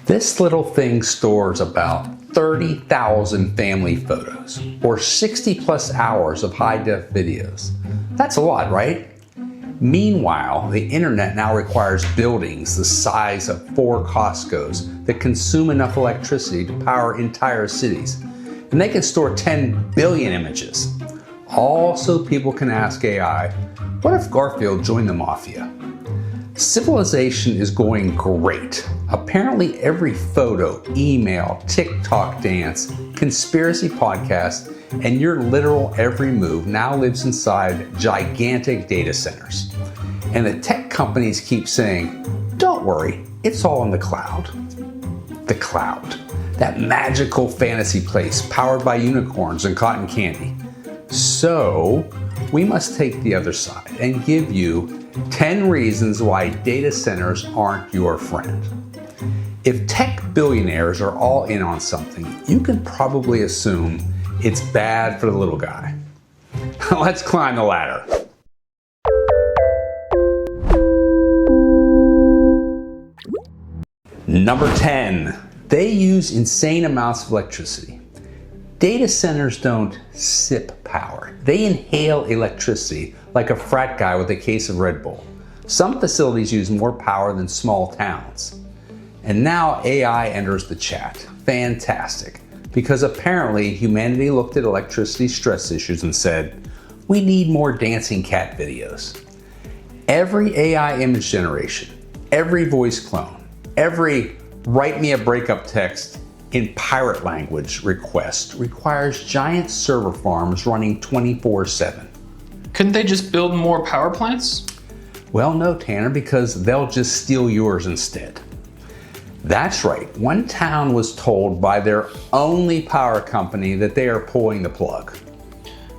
This little thing stores about 30,000 family photos, or 60 plus hours of high-def videos. That's a lot, right? Meanwhile, the internet now requires buildings the size of 4 Costcos that consume enough electricity to power entire cities. And they can store 10 billion images. All so people can ask AI, what if Garfield joined the mafia? Civilization is going great. Apparently every photo, email, TikTok dance, conspiracy podcast, and your literal every move now lives inside gigantic data centers. And the tech companies keep saying, don't worry, it's all in the cloud. The cloud, that magical fantasy place powered by unicorns and cotton candy. So we must take the other side and give you 10 reasons why data centers aren't your friend. If tech billionaires are all in on something, you can probably assume it's bad for the little guy. Let's climb the ladder. Number 10, they use insane amounts of electricity. Data centers don't sip power. They inhale electricity like a frat guy with a case of Red Bull. Some facilities use more power than small towns. And now AI enters the chat. Fantastic. Because apparently humanity looked at electricity stress issues and said, we need more dancing cat videos. Every AI image generation, every voice clone, every write me a breakup text in pirate language request requires giant server farms running 24/7. Couldn't they just build more power plants? Well, no, Tanner, because they'll just steal yours instead. That's right. One town was told by their only power company that they are pulling the plug.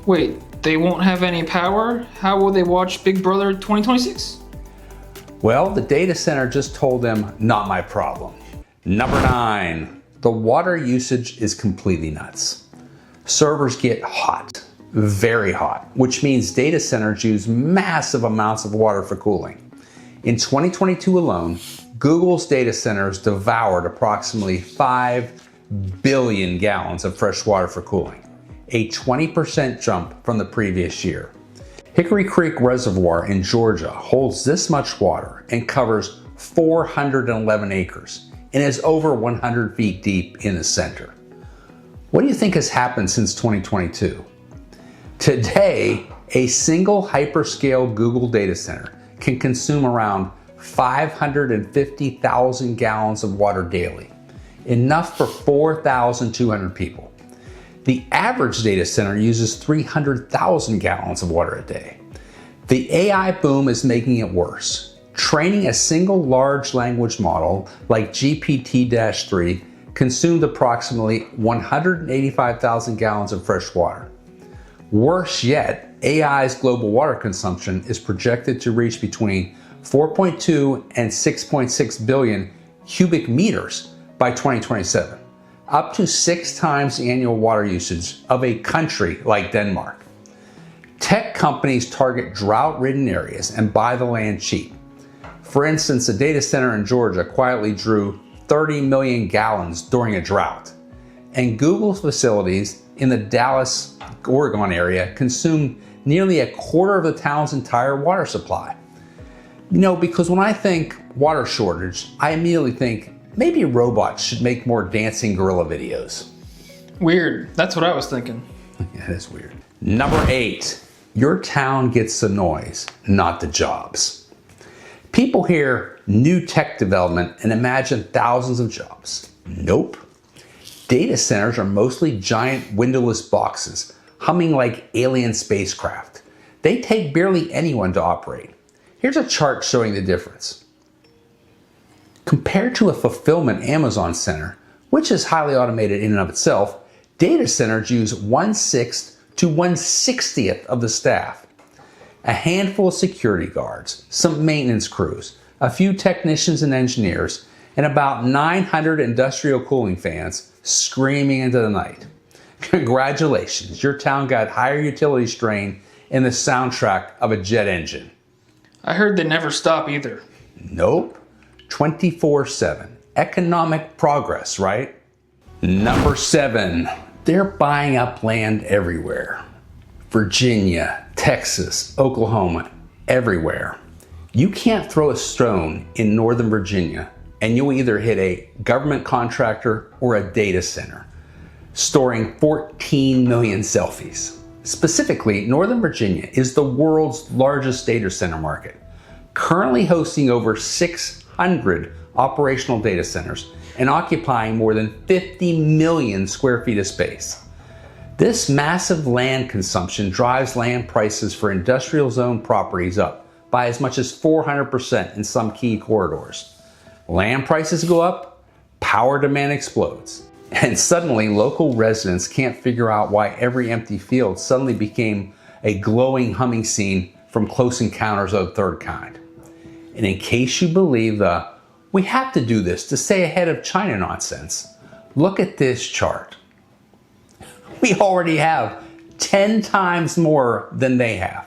Wait, they won't have any power? How will they watch Big Brother 2026? Well, the data center just told them, not my problem. Number 9, the water usage is completely nuts. Servers get hot, very hot, which means data centers use massive amounts of water for cooling. In 2022 alone, Google's data centers devoured approximately 5 billion gallons of fresh water for cooling, a 20% jump from the previous year. Hickory Creek Reservoir in Georgia holds this much water and covers 411 acres and is over 100 feet deep in the center. What do you think has happened since 2022? Today, a single hyperscale Google data center can consume around 550,000 gallons of water daily, enough for 4,200 people. The average data center uses 300,000 gallons of water a day. The AI boom is making it worse. Training a single large language model like GPT-3 consumed approximately 185,000 gallons of fresh water. Worse yet, AI's global water consumption is projected to reach between 4.2 and 6.6 billion cubic meters by 2027, up to 6 times the annual water usage of a country like Denmark. Tech companies target drought-ridden areas and buy the land cheap. For instance, a data center in Georgia quietly drew 30 million gallons during a drought. And Google's facilities in the Dallas, Oregon area consumed nearly a quarter of the town's entire water supply. You know, because when I think water shortage, I immediately think maybe robots should make more dancing gorilla videos. Weird. That's what I was thinking. Yeah, that is weird. Number 8, your town gets the noise, not the jobs. People hear new tech development and imagine thousands of jobs. Nope. Data centers are mostly giant windowless boxes, humming like alien spacecraft. They take barely anyone to operate. Here's a chart showing the difference. Compared to a fulfillment Amazon center, which is highly automated in and of itself, data centers use 1/6 to 1/60th of the staff. A handful of security guards, some maintenance crews, a few technicians and engineers, and about 900 industrial cooling fans screaming into the night. Congratulations, your town got higher utility strain in the soundtrack of a jet engine. I heard they never stop either. Nope. 24/7, economic progress, right? Number 7, they're buying up land everywhere. Virginia, Texas, Oklahoma, everywhere. You can't throw a stone in Northern Virginia and you'll either hit a government contractor or a data center, storing 14 million selfies. Specifically, Northern Virginia is the world's largest data center market, currently hosting over 600 operational data centers and occupying more than 50 million square feet of space. This massive land consumption drives land prices for industrial zone properties up by as much as 400% in some key corridors. Land prices go up, power demand explodes. And suddenly, local residents can't figure out why every empty field suddenly became a glowing, humming scene from Close Encounters of the Third Kind. And in case you believe the "we have to do this to stay ahead of China" nonsense, look at this chart. We already have 10 times more than they have.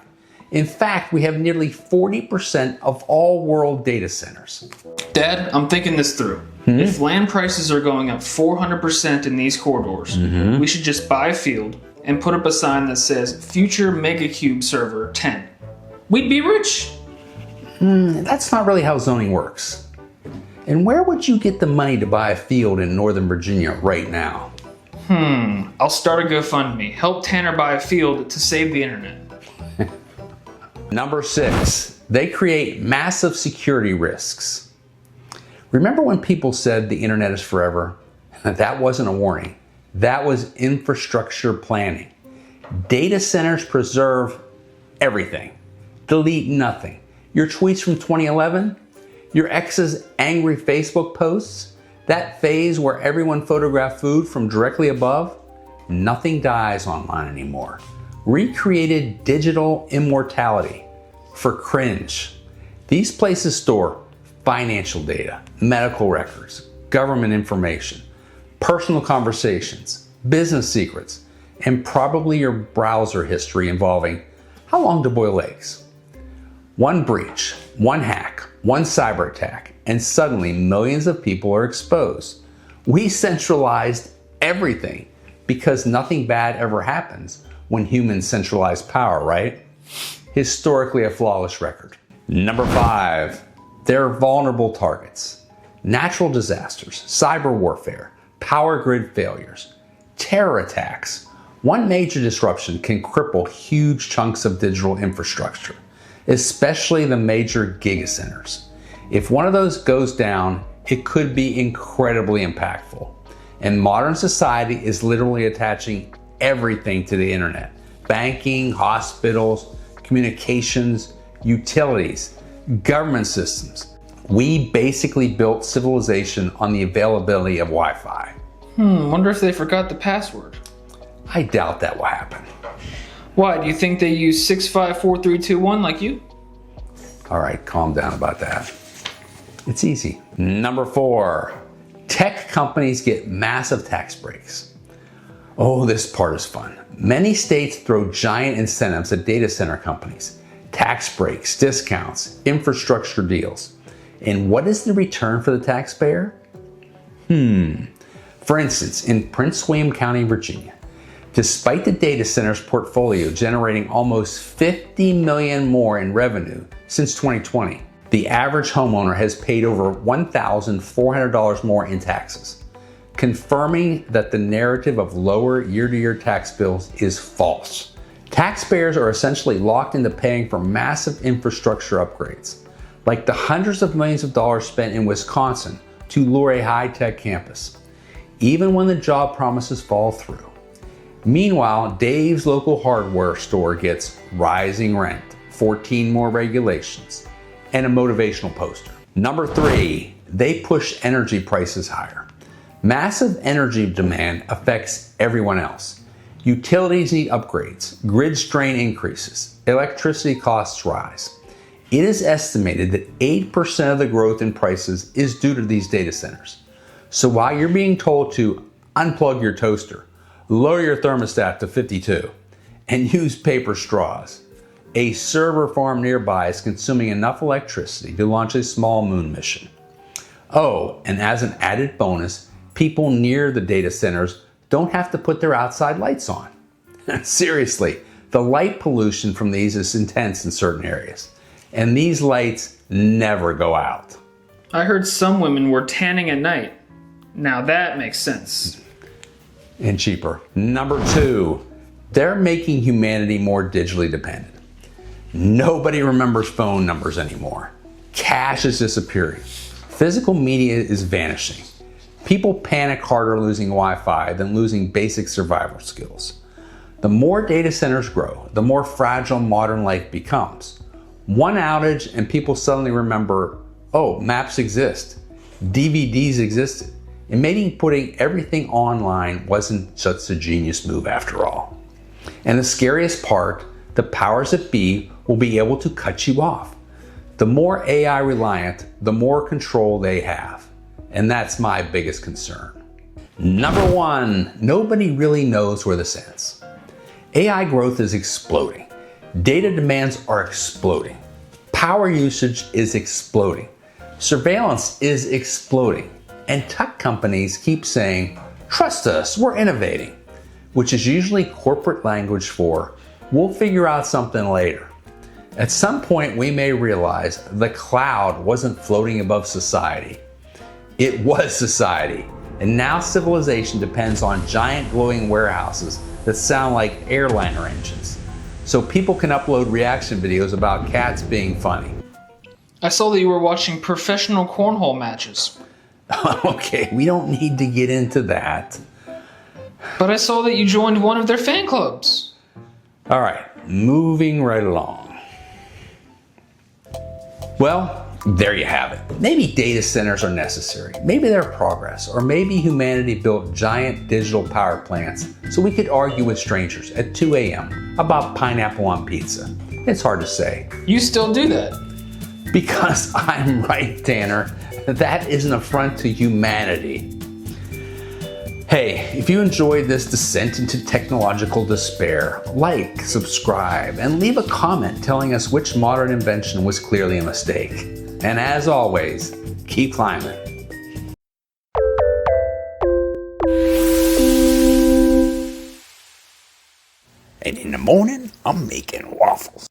In fact, we have nearly 40% of all world data centers. Dad, I'm thinking this through. If land prices are going up 400% in these corridors, we should just buy a field and put up a sign that says Future Megacube Server 10. We'd be rich. That's not really how zoning works. And where would you get the money to buy a field in Northern Virginia right now? I'll start a GoFundMe. Help Tanner buy a field to save the internet. Number 6, they create massive security risks. Remember when people said the internet is forever? That wasn't a warning. That was infrastructure planning. Data centers preserve everything. Delete nothing. Your tweets from 2011, your ex's angry Facebook posts, that phase where everyone photographed food from directly above, nothing dies online anymore. Recreated digital immortality for cringe. These places store financial data, medical records, government information, personal conversations, business secrets, and probably your browser history involving how long to boil eggs. One breach, one hack, one cyber attack, and suddenly millions of people are exposed. We centralized everything because nothing bad ever happens when humans centralize power, right? Historically a flawless record. Number 5, they're vulnerable targets. Natural disasters, cyber warfare, power grid failures, terror attacks. One major disruption can cripple huge chunks of digital infrastructure, especially the major gigacenters. If one of those goes down, it could be incredibly impactful. And modern society is literally attaching everything to the internet. Banking, hospitals, communications, utilities, government systems. We basically built civilization on the availability of Wi-Fi. Wonder if they forgot the password. I doubt that will happen. Why, do you think they use 654321 like you? All right, calm down about that. It's easy. Number 4, tech companies get massive tax breaks. Oh, this part is fun. Many states throw giant incentives at data center companies. Tax breaks, discounts, infrastructure deals. And what is the return for the taxpayer? For instance, in Prince William County, Virginia, despite the data center's portfolio generating almost 50 million more in revenue since 2020, the average homeowner has paid over $1,400 more in taxes, confirming that the narrative of lower year-to-year tax bills is false. Taxpayers are essentially locked into paying for massive infrastructure upgrades, like the hundreds of millions of dollars spent in Wisconsin to lure a high-tech campus, even when the job promises fall through. Meanwhile, Dave's local hardware store gets rising rent, 14 more regulations, and a motivational poster. Number 3, they push energy prices higher. Massive energy demand affects everyone else. Utilities need upgrades, grid strain increases, electricity costs rise. It is estimated that 8% of the growth in prices is due to these data centers. So while you're being told to unplug your toaster, lower your thermostat to 52, and use paper straws, a server farm nearby is consuming enough electricity to launch a small moon mission. Oh, and as an added bonus, people near the data centers don't have to put their outside lights on. Seriously, the light pollution from these is intense in certain areas, and these lights never go out. I heard some women were tanning at night. Now that makes sense. And cheaper. Number 2, they're making humanity more digitally dependent. Nobody remembers phone numbers anymore. Cash is disappearing. Physical media is vanishing. People panic harder losing Wi-Fi than losing basic survival skills. The more data centers grow, the more fragile modern life becomes. One outage and people suddenly remember, oh, maps exist. DVDs existed. And maybe putting everything online wasn't such a genius move after all. And the scariest part, the powers that be will be able to cut you off. The more AI reliant, the more control they have. And that's my biggest concern. Number 1, nobody really knows where this ends. AI growth is exploding. Data demands are exploding. Power usage is exploding. Surveillance is exploding. And tech companies keep saying, trust us, we're innovating, which is usually corporate language for, we'll figure out something later. At some point, we may realize the cloud wasn't floating above society. It was society. And now civilization depends on giant glowing warehouses that sound like airliner engines. So people can upload reaction videos about cats being funny. I saw that you were watching professional cornhole matches. Okay, we don't need to get into that. But I saw that you joined one of their fan clubs. All right, moving right along. Well, there you have it. Maybe data centers are necessary. Maybe they're progress. Or maybe humanity built giant digital power plants so we could argue with strangers at 2 a.m. about pineapple on pizza. It's hard to say. You still do that. Because I'm right, Tanner. That is an affront to humanity. Hey, if you enjoyed this descent into technological despair, like, subscribe, and leave a comment telling us which modern invention was clearly a mistake. And as always, keep climbing. And in the morning, I'm making waffles.